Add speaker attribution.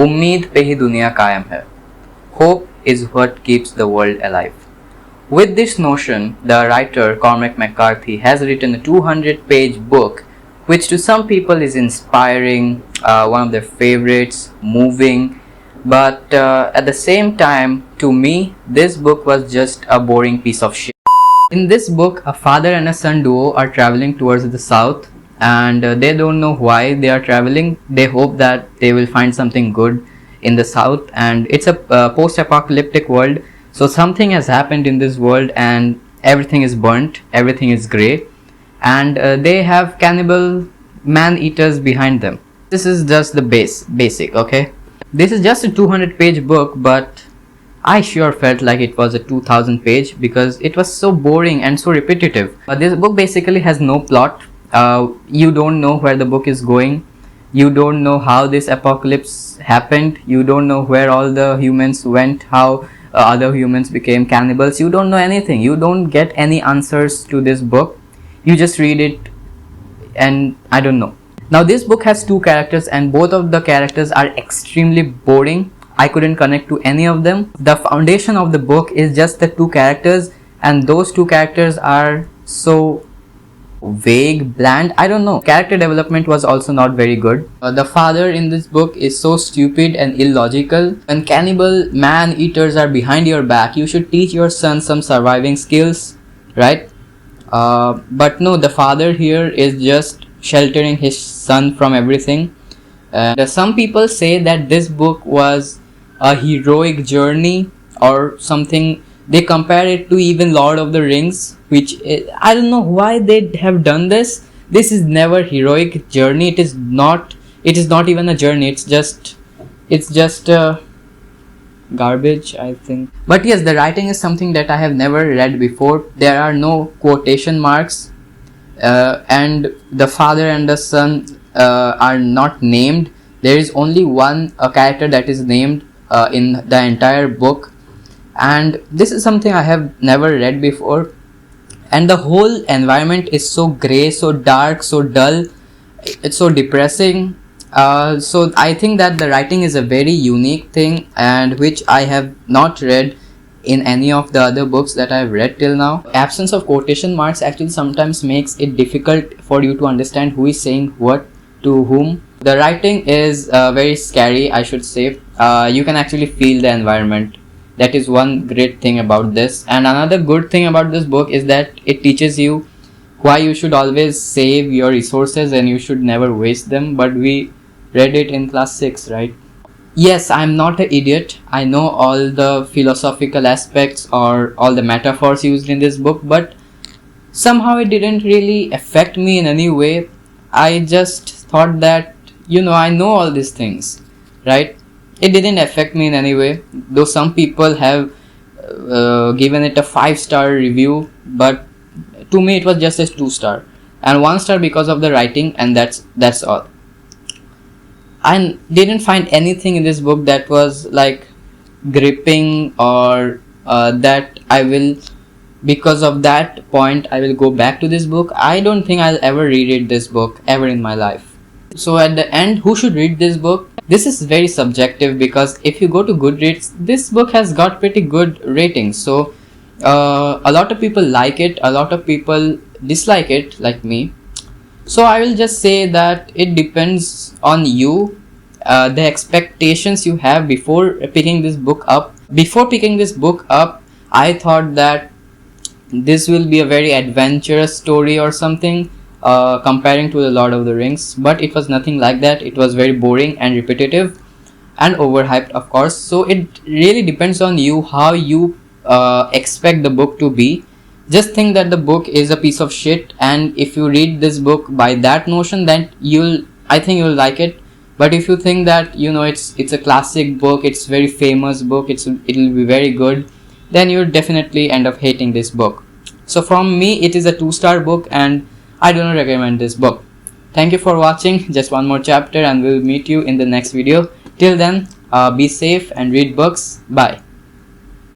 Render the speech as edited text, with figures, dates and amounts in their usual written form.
Speaker 1: उम्मीद पे ही दुनिया कायम है. Hope is what keeps the world alive. With this notion, the writer Cormac McCarthy has written a 200-page book which to some people is inspiring, one of their favorites, moving, but at the same time, to me, this book was just a boring piece of shit. In this book, a father and a son duo are traveling towards the south, and they don't know why they are traveling. They hope that they will find something good in the south, and it's a post-apocalyptic world. So something has happened in this world, and everything is burnt, everything is grey, and they have cannibal man-eaters behind them. This is just the basic, okay? This is just a 200-page book, but I sure felt like it was a 2000-page because it was so boring and so repetitive. This book basically has no plot. You don't know where the book is going. You don't know how this apocalypse happened. You don't know where all the humans went, how other humans became cannibals. You don't know anything. You don't get any answers to this book. You just read it and I don't know. Now this book has two characters and both of the characters are extremely boring. I couldn't connect to any of them. The foundation of the book is just the two characters, and those two characters are so vague, bland, I don't know. Character development was also not very good. The father in this book is so stupid and illogical. When cannibal man-eaters are behind your back, you should teach your son some surviving skills, right? But no, the father here is just sheltering his son from everything. Some people say that this book was a heroic journey or something. They compare it to even Lord of the Rings, which I don't know why they have done this. This is never heroic journey. It is not even a journey. It's just garbage, I think. But yes, the writing is something that I have never read before. There are no quotation marks, and the father and the son are not named. There is only one character that is named in the entire book, and this is something I have never read before. And the whole environment is so grey, so dark, so dull. It's so depressing. So I think that the writing is a very unique thing, and which I have not read in any of the other books that I've read till now. Absence of quotation marks actually sometimes makes it difficult for you to understand who is saying what to whom. The writing is very scary, I should say. You can actually feel the environment. That is one great thing about this. And another good thing about this book is that it teaches you why you should always save your resources and you should never waste them. But we read it in class 6, right? Yes, I'm not an idiot. I know all the philosophical aspects or all the metaphors used in this book, but somehow it didn't really affect me in any way. I just thought that, I know all these things, right? It didn't affect me in any way, though some people have given it a 5-star review, but to me it was just a 2-star and 1 star because of the writing, and that's all. I didn't find anything in this book that was like gripping or that I will, because of that point, I will go back to this book. I don't think I'll ever reread this book ever in my life. So at the end, who should read this book? This is very subjective because if you go to Goodreads, this book has got pretty good ratings. So a lot of people like it, a lot of people dislike it, like me. So I will just say that it depends on you, the expectations you have before picking this book up. Before picking this book up, I thought that this will be a very adventurous story or something, comparing to the Lord of the Rings, but it was nothing like that. It was very boring and repetitive and overhyped, of course. So it really depends on you how you expect the book to be. Just think that the book is a piece of shit, and if you read this book by that notion, then I think you'll like it. But if you think that it's a classic book, it's very famous book, it'll be very good, then you'll definitely end up hating this book. So from me, it is a 2-star book and I do not recommend this book. Thank you for watching. Just one more chapter and we'll meet you in the next video. Till then, be safe and read books. Bye.